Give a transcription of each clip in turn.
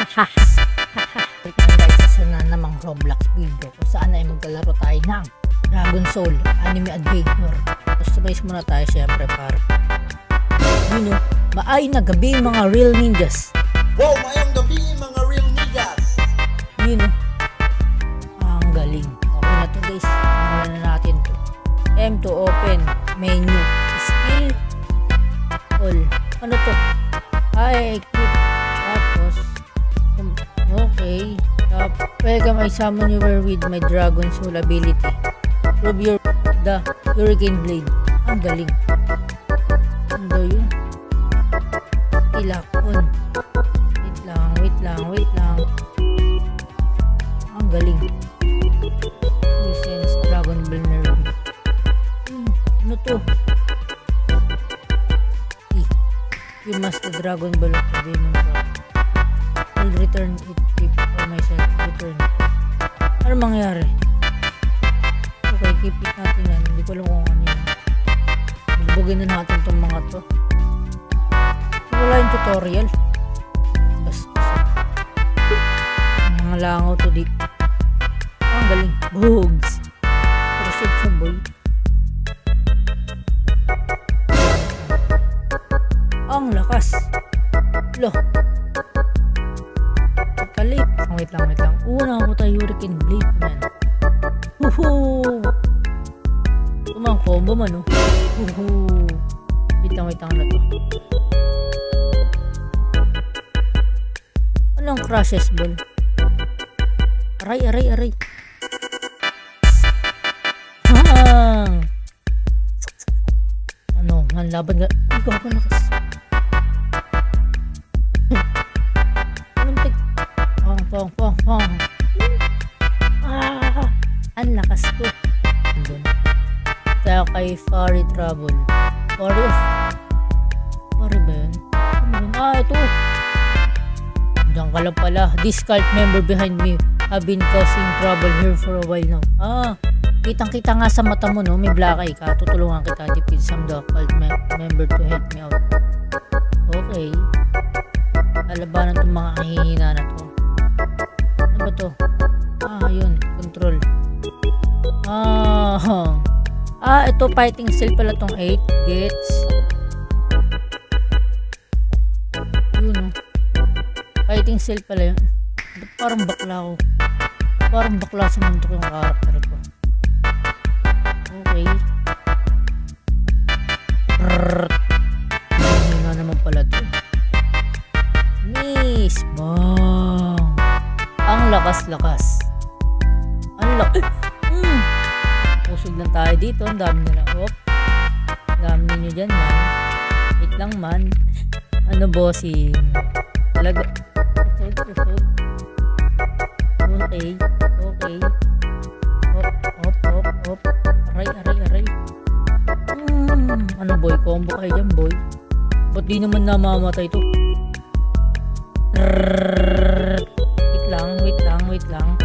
Guys, isa na namang Roblox video kung saan ay maglalaro tayo ng Dragon Soul Anime Adventure. Customize muna tayo syempre para maay na gabi mga real ninjas. Wow, mayang gabi mga real ninjas. Ang galing. Okay na to guys, simulan na natin to. M to open menu, skill all. Ano to? Equip. Tapos okay. Welcome, I summon you with my Dragon Soul ability. Prove the Hurricane Blade. Ang galing. Ano yun? Ilak on. Wait lang. Ang galing. Sense Dragon Ball Nerve. Ano to? You must the Dragon Ball of the Demon God. I'll return it for myself. Return. Ano mangyari? Okay, keep it natin yan. Hindi ko alam kung ano yan. Bugin na natin itong mga to. So, wala yung tutorial. Basta. Mga langaw to di. Ang galing. Bugs. Proceed sa boy. Ang lakas. Loh. Kalit. Wait lang. Una ako tayo Hurricane Blade man. Woohoo! Tumang combo man, oh. Woohoo! Wait lang na to. Anong crashes ball? Aray. Hang! Ano? Laban nga. Ay, gawa ko lakas. Pong. Ang lakas ko. Tayo kay Fairy Trouble. Fairy ba yun? Ito. Diyan ka lang pala. This cult member behind me have been causing trouble here for a while now. Kitang-kita nga sa mata mo, no? May black eye ka. Tutulungan kita. Defeat some the cult member to help me out. Okay. Alabanan itong mga kahihina na to. Ano ba to? Yun. Control. Ito fighting style pala tong 8. Gets. Yun, oh. Fighting style pala yun. Ba't parang bakla ako? Parang bakla sa mundo yung karakter ko. Okay. Hina naman pala to. Miss. Bang. Ang lakas. Pusog lang tayo dito. Ang dami nila. Ang dami ninyo dyan, man. Wait lang, man. Ano, bossing? Talaga. Pusog. Okay. Hop. Aray. Ano, boy? Combo kayo dyan, boy. Ba't di naman namamatay to? Wait lang.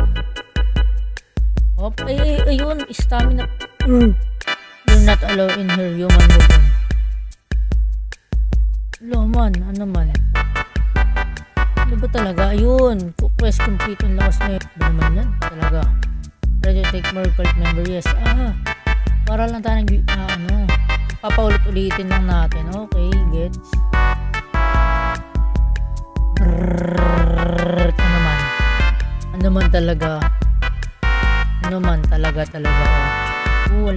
Hop. Ayun. Stamina. You're not allowed in her human movement. Ano man? Ano ba talaga? Ayun. Quest complete ang lakas na yun. Ba naman yan? Talaga. Ready to take more cult member? Yes. Para lang tayo papaulit-ulitin lang natin. Okay. Gets. Ano man talaga. Ang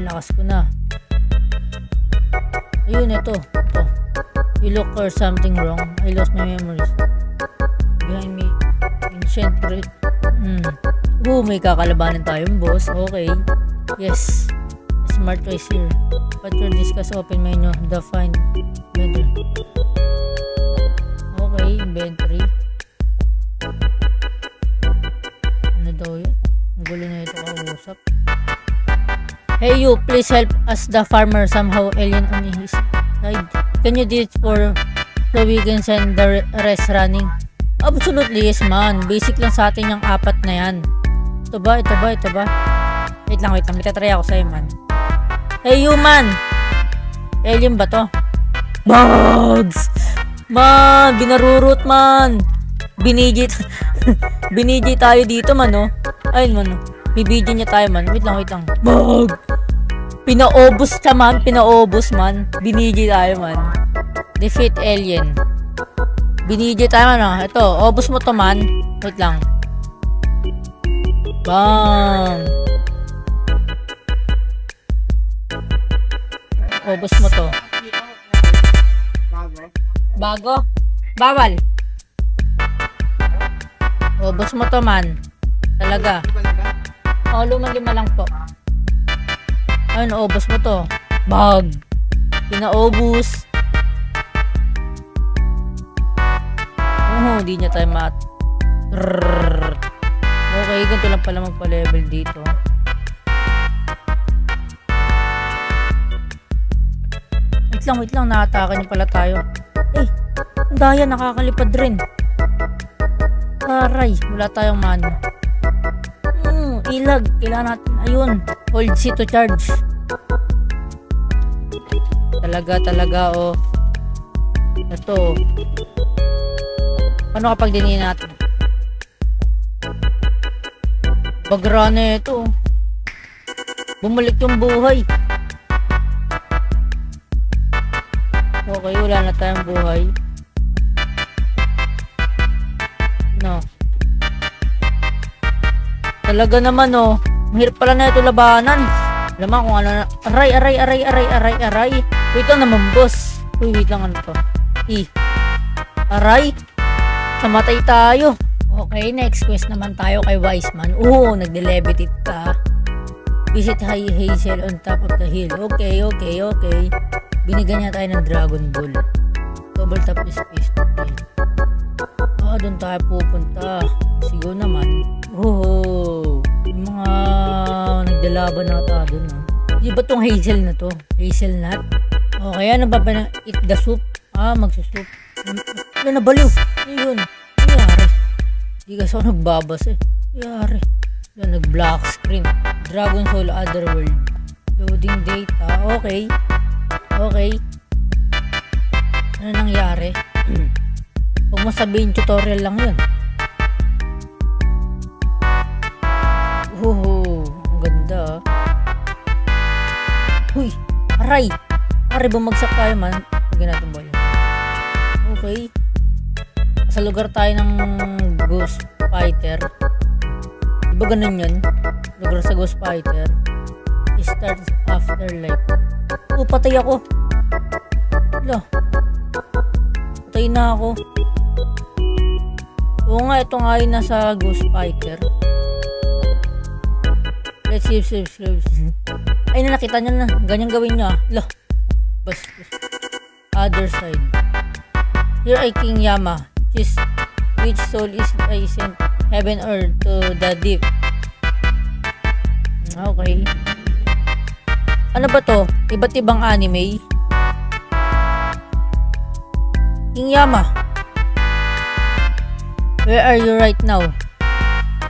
lakas ko na. Ayun, ito. You look for something wrong. I lost my memories. Behind me. Ancient great. May kakalabanan tayong boss. Okay. Yes. Smart choice here. But your discuss open menu. Define menu. Okay. Inventory. Ano daw yun? Ang gulo na ito kausap. Hey you, please help us the farmer somehow alien on his side. Can you do it so we can send the rest running? Absolutely yes man. Basic lang sa atin yung 4 na yan. Ito ba? Wait lang. May tatry ako sa'yo man. Hey you man! Alien ba to? Bugs! Man! Binarurot man! Binigi tayo dito man, oh. Ayun man, oh. Bibidyo niya tayo man. Wait lang. Bag! Pinaobos siya man. Binigi tayo man. Defeat alien. Binigi tayo man, oh. Ito, obos mo to man. Wait lang. Bang! Obos mo to. Bago? Bawal. Obos mo to man. Talaga. Oh, lima lang po. Ayun, obos mo to. Bag. Pinaobos. Oh, hindi niya tayo mat. Okay, ganito lang pala magpa-level dito. Wait lang, naatakan niyo pala tayo. Eh, ang daya, nakakalipad rin. Aray, wala tayong mano. Ilag, kailangan natin, ayun, hold C to charge. Talaga, oh. Ito. Paano kapag dinihin natin? Bagra na ito. Bumalik yung buhay. Okay, wala na tayong buhay. No. Talaga naman, oh. Mahirap pala na ito labanan. Alam mo kung ano na. Aray. Wait lang naman, boss. Uy, wait lang, ano to? Aray. Namatay tayo. Okay, next quest naman tayo kay Wiseman. Nagde-levitate ka. Visit High Hazel on top of the hill. Okay. Binigyan niya tayo ng Dragon Ball. Double tap space to play. Doon tayo pupunta. Sigaw naman. Yung mga nagdalaban na tayo doon. Di ba tong hazel na to? Hazelnut? Okay, ano ba na? Eat the soup? Magsusup. Wala na baliw. Ayun. Nangyari. Di kasi ako nagbabas eh. Nangyari. Nag-black screen. Dragon Soul Otherworld. Loading data. Okay. Ano nangyari? Huwag mo sabihin tutorial lang yun. Ang ganda. Huy, aray, bumagsak tayo man. Lagyan natin ba yun? Okay. Sa lugar tayo ng Ghost Fighter. Diba ganun yun? Lugar sa Ghost Fighter. Start afterlife. Patay ako. Wala. Patay na ako. Oo nga, ito nga ay nasa Ghost Fighter. Let's see. Ay, nakita nyo na. Ganyan gawin nyo, Loh. Bas. Other side. Here I King Yama. Which soul is I sent heaven or to the deep. Okay. Ano ba to? Iba't ibang anime? King Yama. Where are you right now?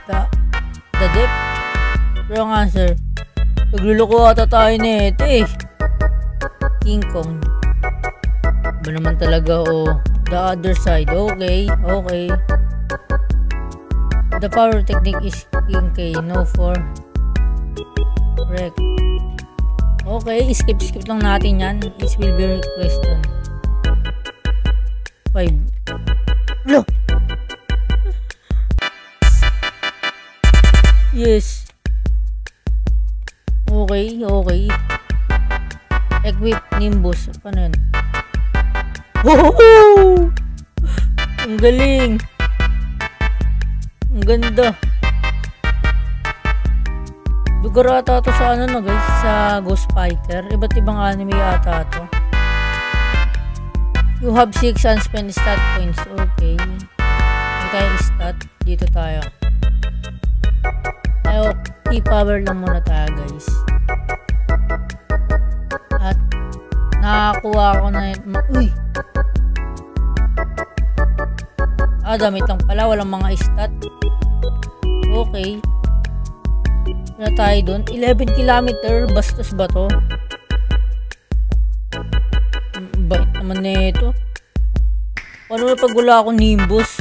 The deep? Wrong answer. Pagluloko ata tayo na ito eh. King Kong. Ba naman talaga The other side. Okay. The power technique is King K. No for correct. Okay. Skip lang natin yan. It will be question. 5. Look. Yes. Okay. Equip Nimbus. Paano yun? Ang galing. Ang ganda. Lugar ata to sa guys, sa Ghost Fighter. Iba't ibang anime ata to. You have 6 unspent stat points. Okay. Hindi tayo stat. Dito tayo. I-power lang muna tayo guys. At nakakuha ko na uy! Damit lang pala. Walang mga stat. Okay. Wala tayo dun. 11 kilometer. Bastos ba to? Bait naman na ito. Paano na pag wala akong Nimbus?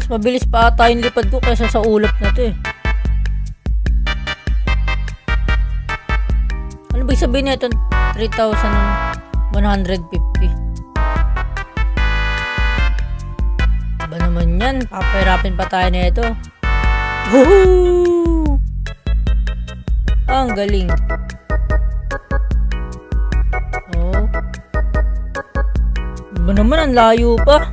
Mas mabilis pa ata yung lipad ko kaysa sa ulap na to eh. Ano ba sabihin na ito? 3,150. Ba naman yan? Papahirapin pa tayo na ito. Woohoo! Ang galing. Oh. Ba naman, ang layo pa.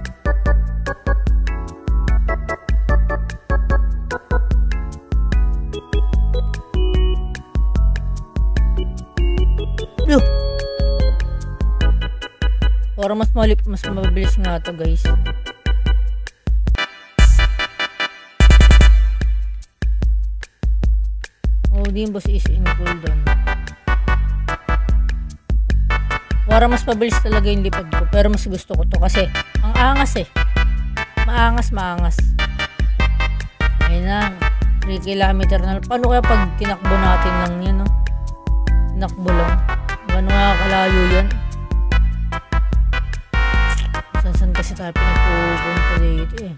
Para mas mabilis nga to, guys. Oh, Dimbos is in cooldown. Para mas mabilis talaga yung lipad ko, pero mas gusto ko to kasi ang angas eh. Maangas. Ayun na, 3 kilometer na. Paano kaya pag tinakbo natin lang yan, no? Tinakbo lang. Paano nga kalayo yan? Saan kasi tayo pinagpupunta dito eh.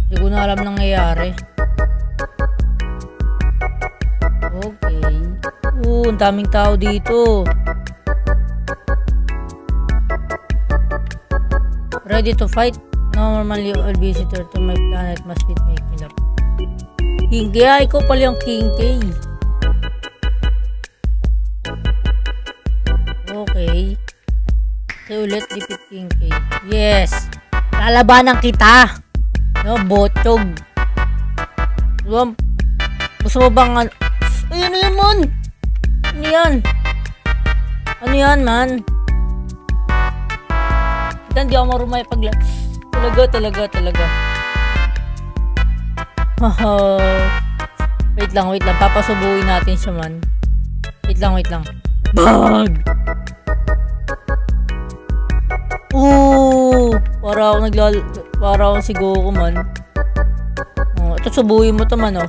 Hindi ko na alam nangyayari. Okay. Ang daming tao dito. Ready to fight? No, normally all visitor to my planet must be making up. King K, ikaw pala yung King K. Okay. So, ulit, defeat King K. Yes! Lalabanan kita! No, botog. Gusto mo bang... Ay, ano yan, man? Ano yan? Ano yan, man? Hindi ako marumay pagla... Talaga. Wait lang. Papasubuhin natin siya, man. Wait lang. Bag! Para akong si Goku, man. Oh, ito subuhin mo to, man, oh.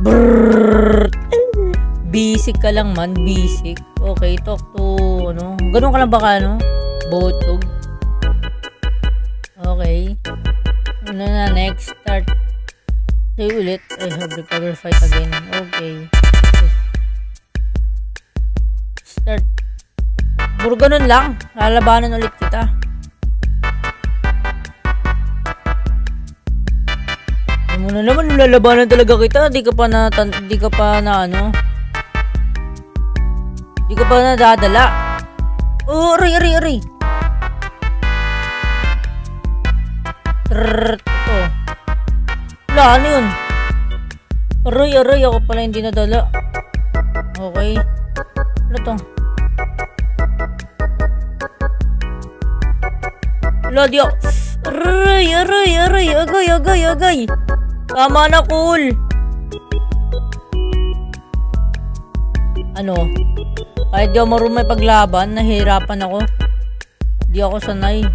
Brrrr. Basic ka lang, man. Basic. Okay, talk to, ano. Ganun ka lang ba ka, ano? Botog. Okay. Ano na, next. Start. Say ulit. I have recovered fight again. Okay. Start. Puro ganun lang. Lalabanan ulit kita. Muna naman, lalabanan talaga kita. Di ka pa na ano. Di ka pa nadadala. Oh, aray. Ito. Wala, ano yun? Aray, ako pala hindi nadala. Okay. Ano to? Wala, di ako. Aray. Agay. Tama na, cool. Ano? Kahit di ako marunong paglaban, nahihirapan ako. Di ako sanay.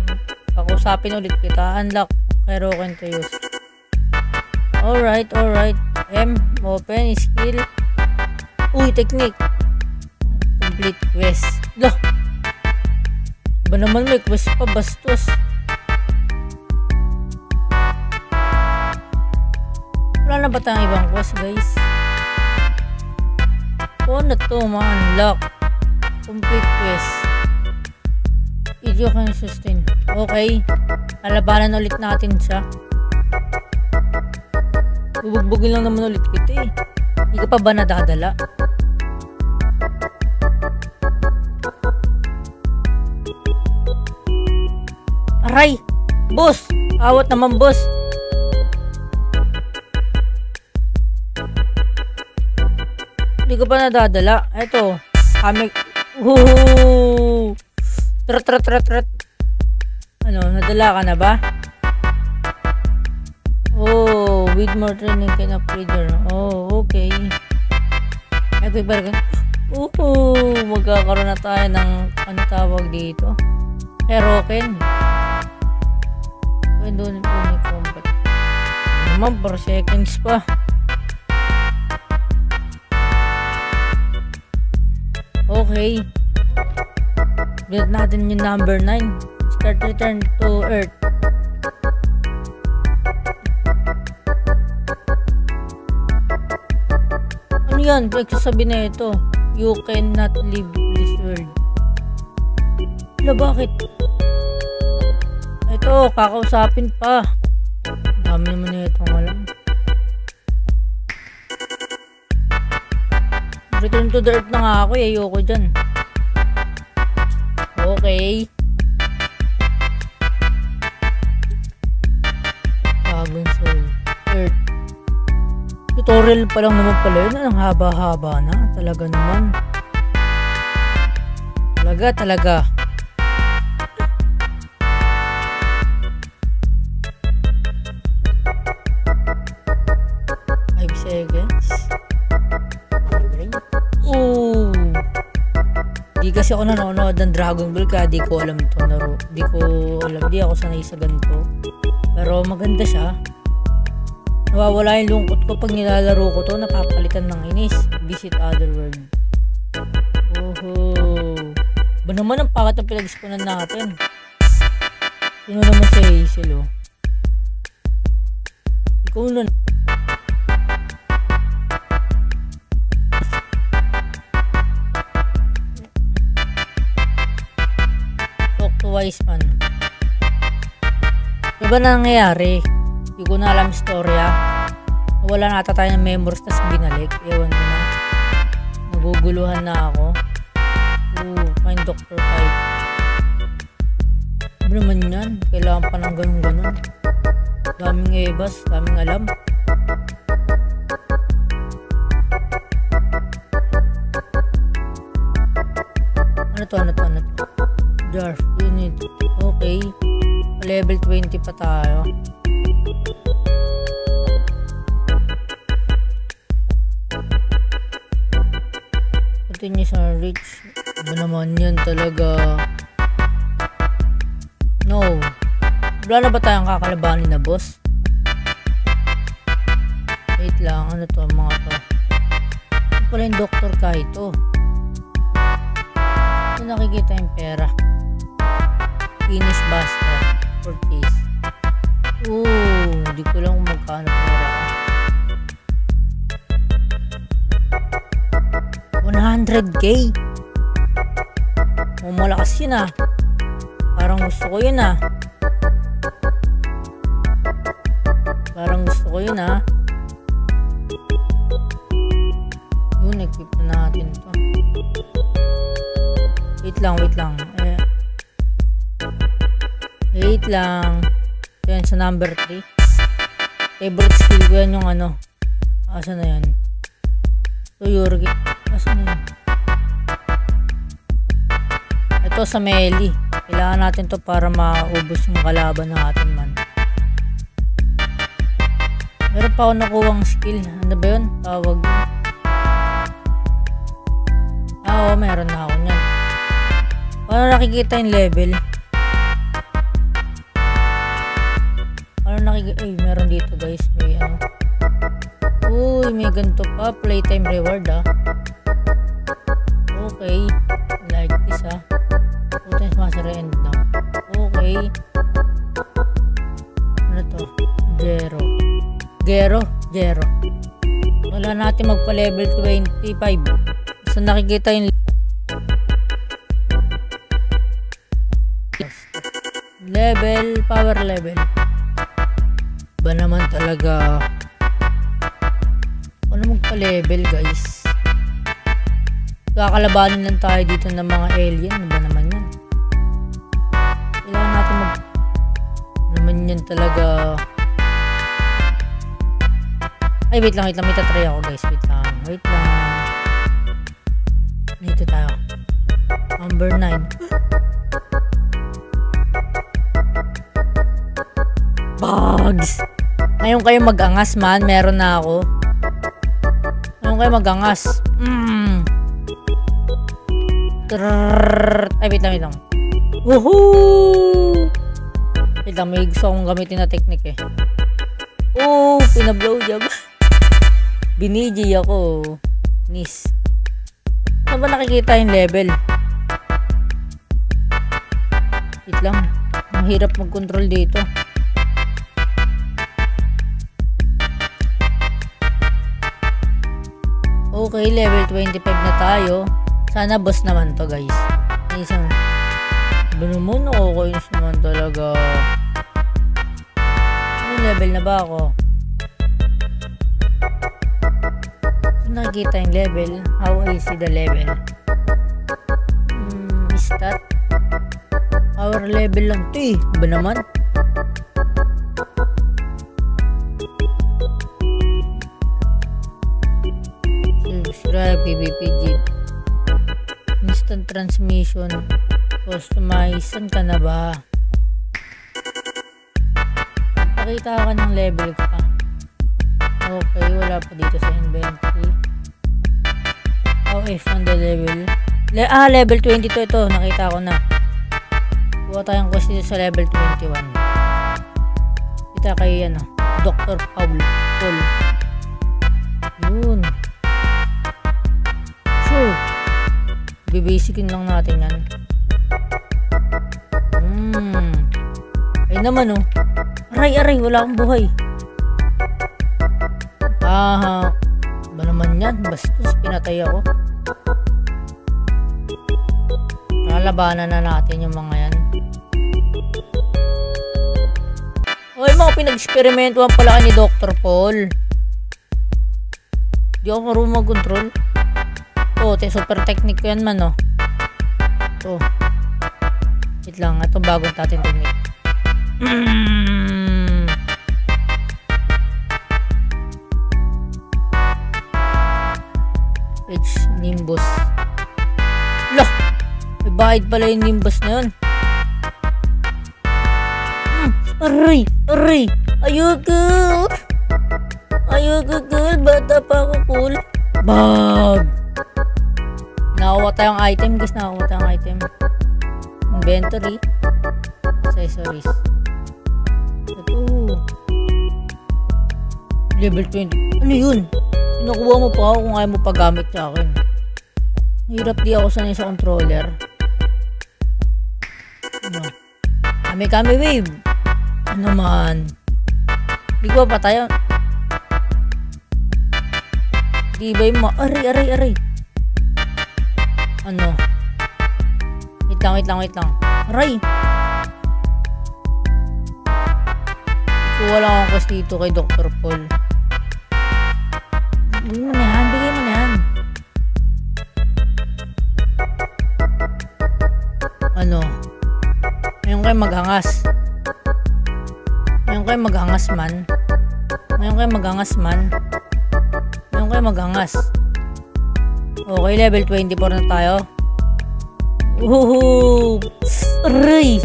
Kakusapin ulit kita. Unlock. Kairoken to use. Alright. M. Open. Skill. Uy, technique. Complete quest. Lah. Ba naman may quest pa, bastos. Wala na ba tayong ibang quest, guys? Ano to, ma-unlock? Complete quest. Video can sustain. Okay. Lalabanan ulit natin siya. Bubugbugin lang naman ulit kita eh. Hindi ka pa ba nadadala? Aray! Boss! Awat naman, boss! Hindi ko pa nadadala. Ito. Kami. Woohoo! Trat. Ano, nadala ka na ba? Oh, with more training can upgrade your... Oh, okay. Nagpibargan. Magkakaroon na tayo ng ano tawag dito? Heroken. When doon may combat. Naman, 4 seconds pa. Okay. Build natin yung number 9. Start return to Earth. yan? Nagsasabi na ito. You cannot leave this world. Wala, bakit? Ito, kakausapin pa. Dami naman na itong alam. Return to the earth na nga ako. Ayoko dyan. Okay. Bagong soul. Earth. Tutorial pa lang naman pala yun. Ang haba-haba na. Talaga naman. Talaga. 5 seconds. Oh. Di kasi ako nanonood ng Dragon Ball kaya di ko alam ito. Di ako sanay sa ganito. Pero maganda siya. Nawawala yung lungkot ko pag nilalaro ko to. Napapalitan ng inis. Visit other world. Oho. Ba naman ang pangat ang pinag-ispunan natin? Sino naman si Hazel, oh? Ikaw na. Talk to wise man. Diba na nangyayari? Hindi ko na alam istorya. Wala na ata tayo ng memories tas binalik. Ewan ko na. Naguguluhan na ako. Find Dr. Fight. Ano naman yan? Kailangan pa ng ganun-ganun. Daming ebas, daming alam. Ano to? Darth unit. Okay. Level 20 pa tayo. Continue sa reach. Ano naman yan talaga? No. Wala na ba tayong kakalabanin na boss? Wait lang. Ano to mga to? Ano pala yung Dr. Kaito? Ito nakikita yung pera. Finish Buster. 40s. Hindi ko lang kung magkano pera. 100k. Malakas yun ah. Parang gusto ko yun ah. Yun, equip na natin to. Wait lang. Wait lang. Yan sa number 3. Favorite skill ko yan yung ano. Asa na yan? So Yurgi. Asa na yan? Ito sa melee. Kailangan natin to para maubos yung kalaban natin man. Meron pa ako nakuwang skill. Ano ba yun? Tawag yun. Oo, meron na ako nyan. Paano nakikita yung level? Meron dito guys. May ano. May ganito pa. Playtime reward ah. Okay. Like this ah. 2 times master end now. Okay. Ano to? Gero. Wala natin magpa-level 25. So nakikita yung power level. Ba naman talaga. Ano magpa-level guys? Kakalabanin lang tayo dito ng mga alien. Ano ba naman yan? Kailangan natin naman yan talaga. Ay, wait lang. May tatry ako guys. Wait lang. Dito tayo. Number 9. Bugs! Ngayon kayo mag-angas man. Meron na ako. Ngayon kayo mag-angas. Ay, wait lang. Woohoo! Wait lang, may gusto akong gamitin na technique eh. Pinablow job. Biniji ako. Nis. Ano ba nakikita yung level? Wait lang. Mahirap mag-control dito. Okay, level 25 na tayo. Sana boss naman to, guys. Isang ba naman, nakakainis naman talaga. Ano level na ba ako? Nakikita yung level. How I see the level? Stat. Power level lang to eh. Ba naman? Subscribe, PvPG. Instant transmission. Customize. Saan ka na ba? Pakita ka ng level ka. Okay, wala pa dito sa inventory. If on the level. Level 22 ito. Nakita ko na. Kuha tayong quest dito sa level 21. Kita kay Dr. Paul. Yun. Sure. Bibasicin lang natin yan. Ay naman oh. Aray, wala akong buhay. Ba naman yan? Bastos, pinatay ako. Lalabanan na natin yung mga yan. Ay, mga pinag-experimentuhan pala ni Dr. Paul. Di ako marunong mag-control. Super technique ko yan man, oh. Wait lang, ito bagong natin technique. Nimbus. Lah! May bahid pala yung Nimbus na yun. Aray! Ayoko! Cool! Bata pa ako, cool! Bag! Nakakuha tayong item, guys. Inventory. Accessories. Ito. Level 20. Ano yun? Nakuha mo pa ako kung ayaw mo pagamit sa akin. Hirap di ako sanay sa controller. Kami wave. Ano man? Di ko pa tayo. Di ba yung aray. Ano? Wait lang. Aray! Kuha lang ako quest dito kay Dr. Paul. Bigay mo na yan. Ano? Ngayon kayo maghangas. Okay, level 24 na tayo. Woohoo! Aray!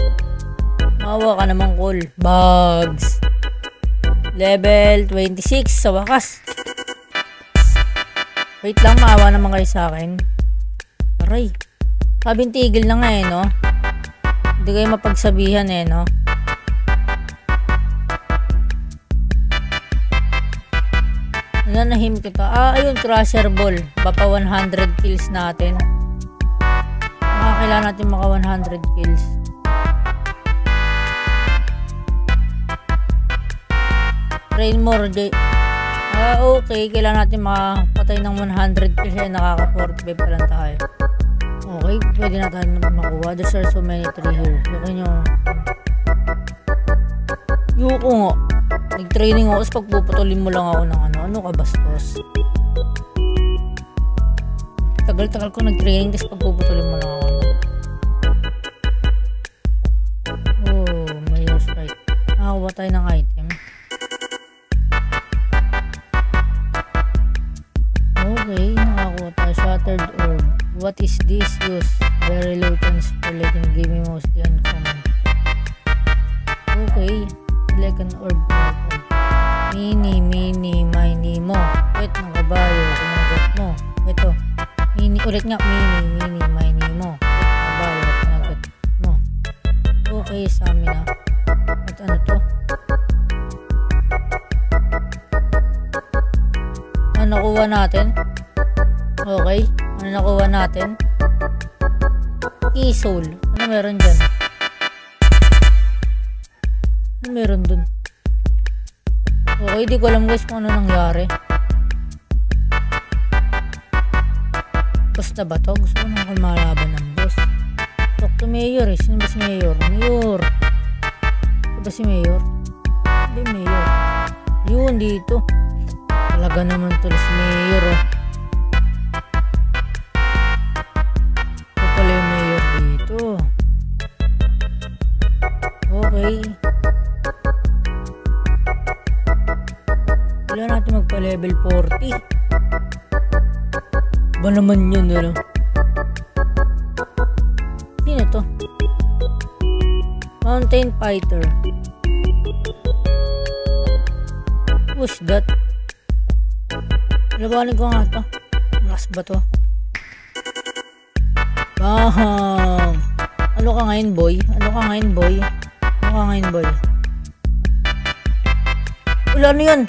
Mawa ka naman, cool. Bugs. Level 26 sa wakas. Wait lang, maawa naman kayo sa akin. Aray. Sabing tigil na nga no? Hindi kayo mapagsabihan no? Nanahim kita. Ayun, Crusher Ball. Baka 100 kills natin. Kailangan natin maka 100 kills. Train more day. Okay, kailangan natin makapatay ng 100 kills. Nakaka 45 pa lang tayo. Okay, pwede na tayo makuha. There are so many tree here. Yuko nga. Nag-training ako, tapos pagpuputulin mo lang ako ng ano ka bastos. Tagal-tagal ko nag-training, tapos pagpuputulin mo lang ako. May use right. Nakakuha tayo ng item. Okay, nakakuha tayo. Shattered orb. What is this use? Very low chance for letting give me mostly uncommon. Okay, like an orb. Mini, mini mo. Wait, ng kabayo. Kumagat mo. Ito. Mini, ulit nga. Mini, mini mo. Wait, kabayo. Kumagat mo. Okay, sa amin na. At ano to? Ano nakuha natin? Okay. Ano nakuha natin? Key soul. Ano meron dyan? Ano meron dun? Okay, di ko alam guys kung ano nangyari. na ba to? Gusto ko nang kumalaban ng boss. Talk to Mayor eh. Sino ba si Mayor? Mayor. Ito ba si Mayor? Hindi Mayor. Yun dito. Talaga naman to si Mayor oh. Ito pala yung Mayor dito. Okay. Kailangan natin magpa level 40. Ba naman yun ano? Sino to? Mountain Fighter. Who's that? Labanin ko nga to. Malas ba to? Bang! Ano ka ngayon boy? Ano ka ngayon boy? Ano ka ngayon boy? Wala na yan!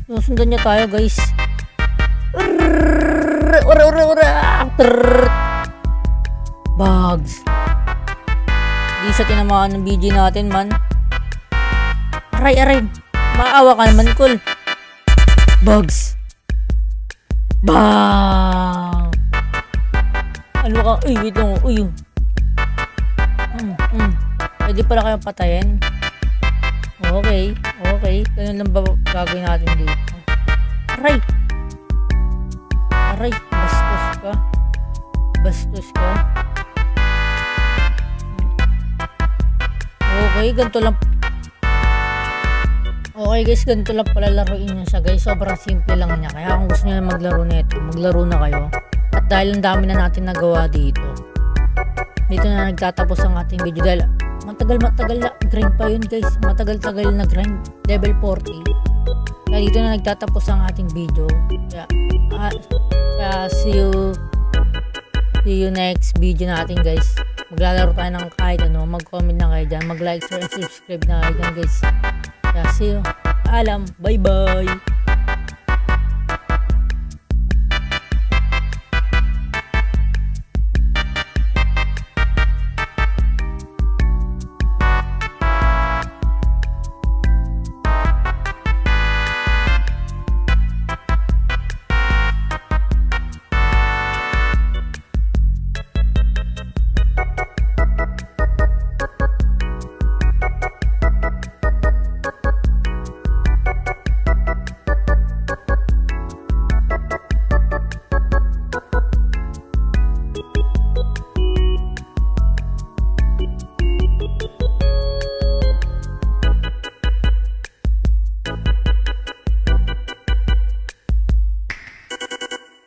Susundan niya tayo guys. Bugs. Di sa tinamaan ng BG natin man. Aray. Maawa ka naman cool. Bugs. Bang. Ano ka? Uy, wait lang. Uy. Pwede pala kayong patayin. Okay. Ganun lang ba gagawin natin dito? Aray. Bastos ka. Okay, ganito lang. Okay guys, ganito lang pala laruin nyo siya guys. Sobrang simple lang niya. Kaya kung gusto nyo na maglaro nito, maglaro na kayo. At dahil ang dami na natin nagawa dito na nagtatapos ang ating video. Dahil matagal na grind pa yun guys. Matagal na grind. Level 40. Kaya dito na nagtatapos ang ating video. Kaya see you next video natin guys. Maglalaro tayo ng kahit ano. Mag-comment na kayo dyan. Mag-like, share, and subscribe na kayo dyan guys. Kaya see you. Paalam. Bye bye.